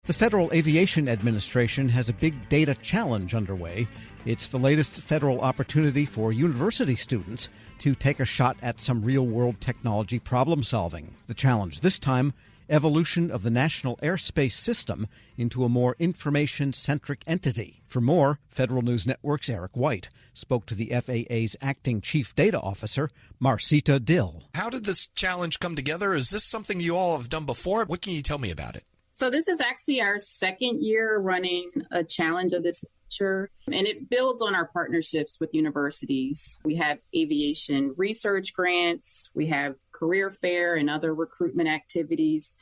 The Federal Aviation Administration has a big data challenge underway. It's the latest federal opportunity for university students to take a shot at some real-world technology problem solving. The challenge this time, evolution of the National Airspace System into a more information-centric entity. For more, Federal News Network's Eric White spoke to the FAA's acting chief data officer, Marseta Dill. How did this challenge come together? Is this something you all have done before? What can you tell me about it? So this is actually our second year running a challenge of this nature, and it builds on our partnerships with universities. We have aviation research grants, we have career fair and other recruitment activities,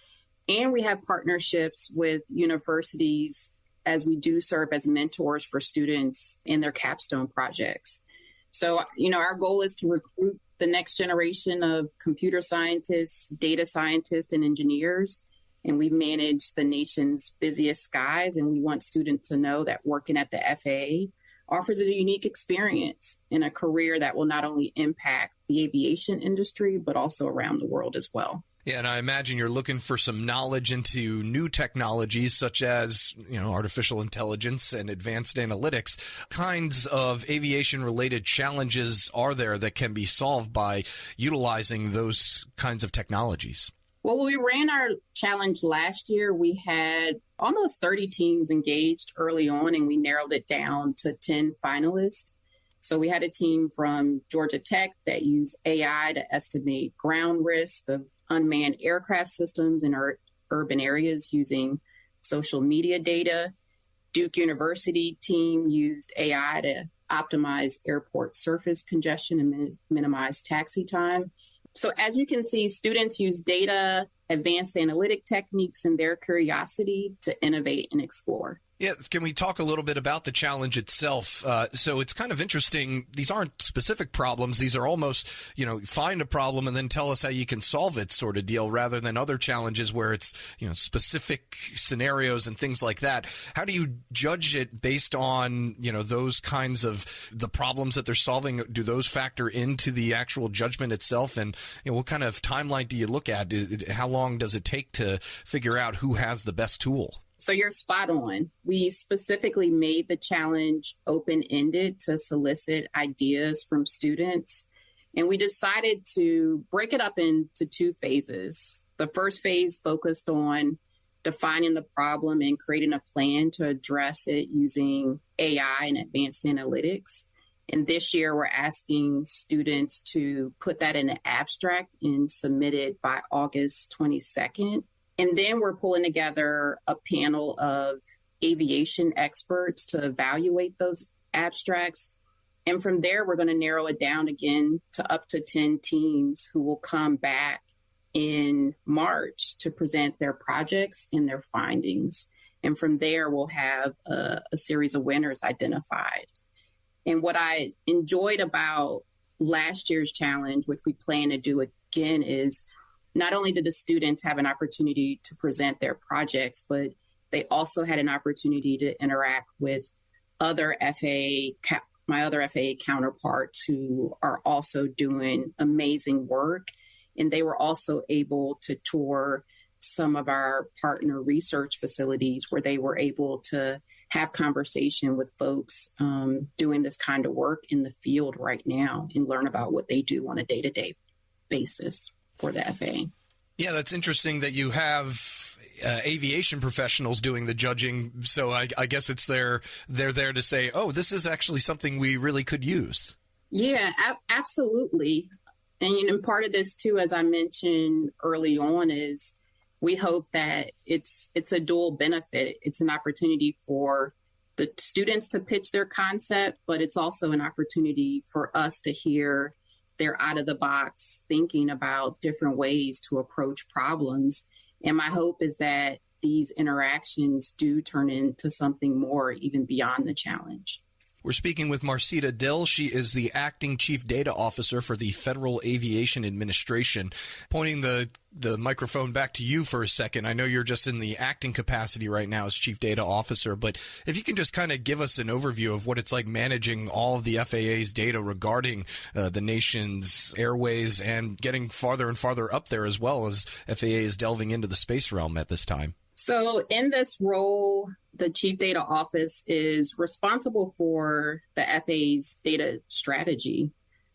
and we have partnerships with universities as we do serve as mentors for students in their capstone projects. So, our goal is to recruit the next generation of computer scientists, data scientists, and engineers. And we manage the nation's busiest skies, and we want students to know that working at the FAA offers a unique experience in a career that will not only impact the aviation industry, but also around the world as well. Yeah, and I imagine you're looking for some knowledge into new technologies such as, artificial intelligence and advanced analytics. Kinds of aviation-related challenges are there that can be solved by utilizing those kinds of technologies? Well, when we ran our challenge last year, we had almost 30 teams engaged early on, and we narrowed it down to 10 finalists. So we had a team from Georgia Tech that used AI to estimate ground risk of unmanned aircraft systems in our urban areas using social media data. Duke University team used AI to optimize airport surface congestion and minimize taxi time. So as you can see, students use data, advanced analytic techniques, and their curiosity to innovate and explore. Yeah, can we talk a little bit about the challenge itself? So it's kind of interesting. These aren't specific problems. These are almost, find a problem and then tell us how you can solve it sort of deal, rather than other challenges where it's, specific scenarios and things like that. How do you judge it based on, those kinds of the problems that they're solving? Do those factor into the actual judgment itself? And what kind of timeline do you look at? How long does it take to figure out who has the best tool? So you're spot on. We specifically made the challenge open-ended to solicit ideas from students. And we decided to break it up into two phases. The first phase focused on defining the problem and creating a plan to address it using AI and advanced analytics. And this year, we're asking students to put that in an abstract and submit it by August 22nd. And then we're pulling together a panel of aviation experts to evaluate those abstracts. And from there, we're going to narrow it down again to up to 10 teams who will come back in March to present their projects and their findings. And from there, we'll have a series of winners identified. And what I enjoyed about last year's challenge, which we plan to do again, is not only did the students have an opportunity to present their projects, but they also had an opportunity to interact with other my other FAA counterparts who are also doing amazing work. And they were also able to tour some of our partner research facilities where they were able to have conversation with folks doing this kind of work in the field right now and learn about what they do on a day-to-day basis for the FAA. Yeah, that's interesting that you have aviation professionals doing the judging. So I guess they're there to say, oh, this is actually something we really could use. Yeah, absolutely. And part of this too, as I mentioned early on, is we hope that it's a dual benefit. It's an opportunity for the students to pitch their concept, but it's also an opportunity for us to hear their out-of-the-box thinking about different ways to approach problems. And my hope is that these interactions do turn into something more even beyond the challenge. We're speaking with Marseta Dill. She is the acting chief data officer for the Federal Aviation Administration. Pointing the microphone back to you for a second. I know you're just in the acting capacity right now as chief data officer, but if you can just kind of give us an overview of what it's like managing all of the FAA's data regarding the nation's airways and getting farther and farther up there, as well as FAA is delving into the space realm at this time. So in this role, the Chief Data Office is responsible for the FAA's data strategy.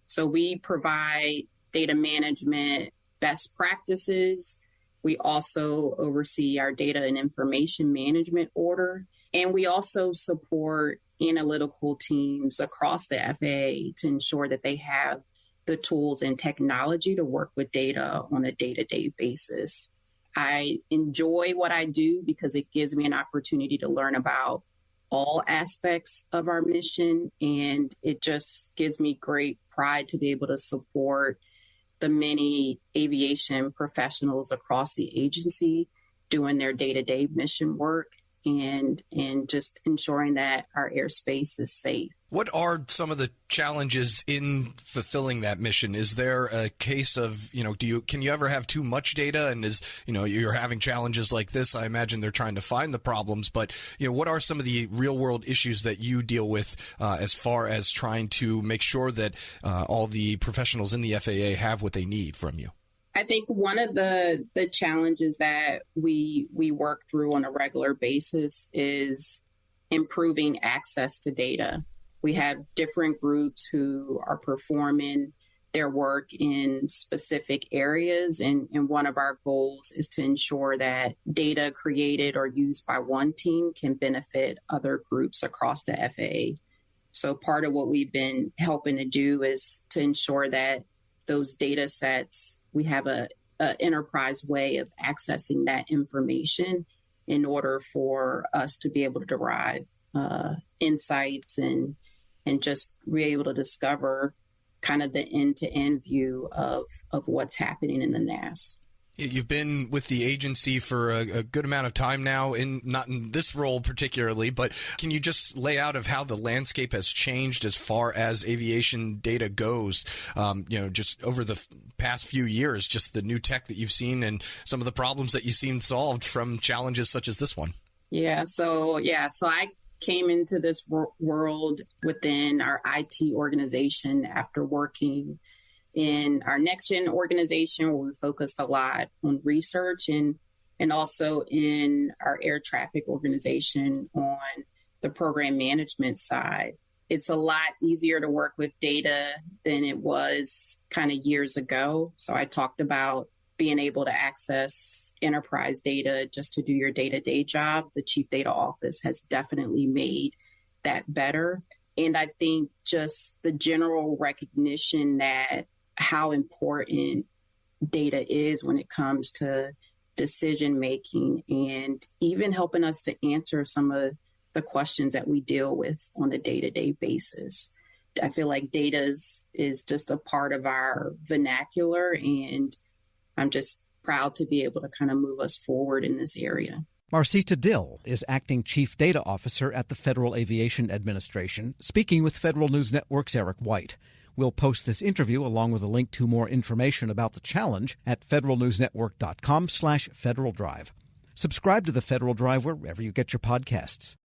So we provide data management best practices. We also oversee our data and information management order. And we also support analytical teams across the FAA to ensure that they have the tools and technology to work with data on a day-to-day basis. I enjoy what I do because it gives me an opportunity to learn about all aspects of our mission, and it just gives me great pride to be able to support the many aviation professionals across the agency doing their day-to-day mission work and just ensuring that our airspace is safe. What are some of the challenges in fulfilling that mission? Is there a case of, can you ever have too much data? And you're having challenges like this, I imagine they're trying to find the problems, but, what are some of the real world issues that you deal with as far as trying to make sure that all the professionals in the FAA have what they need from you? I think one of the challenges that we work through on a regular basis is improving access to data. We have different groups who are performing their work in specific areas, and one of our goals is to ensure that data created or used by one team can benefit other groups across the FAA. So part of what we've been helping to do is to ensure that those data sets, we have a enterprise way of accessing that information in order for us to be able to derive insights and just be able to discover kind of the end-to-end view of what's happening in the NAS. You've been with the agency for a good amount of time now, not in this role particularly, but can you just lay out of how the landscape has changed as far as aviation data goes, just over the past few years, just the new tech that you've seen and some of the problems that you've seen solved from challenges such as this one? So I came into this world within our IT organization after working in our next-gen organization, where we focused a lot on research, and also in our air traffic organization on the program management side. It's a lot easier to work with data than it was kind of years ago. So I talked about being able to access enterprise data just to do your day-to-day job. The Chief Data Office has definitely made that better. And I think just the general recognition that how important data is when it comes to decision making and even helping us to answer some of the questions that we deal with on a day-to-day basis. I feel like data is just a part of our vernacular, and I'm just proud to be able to kind of move us forward in this area. Marseta Dill is Acting Chief Data Officer at the Federal Aviation Administration, speaking with Federal News Network's Eric White. We'll post this interview along with a link to more information about the challenge at federalnewsnetwork.com/Federal Drive. Subscribe to the Federal Drive wherever you get your podcasts.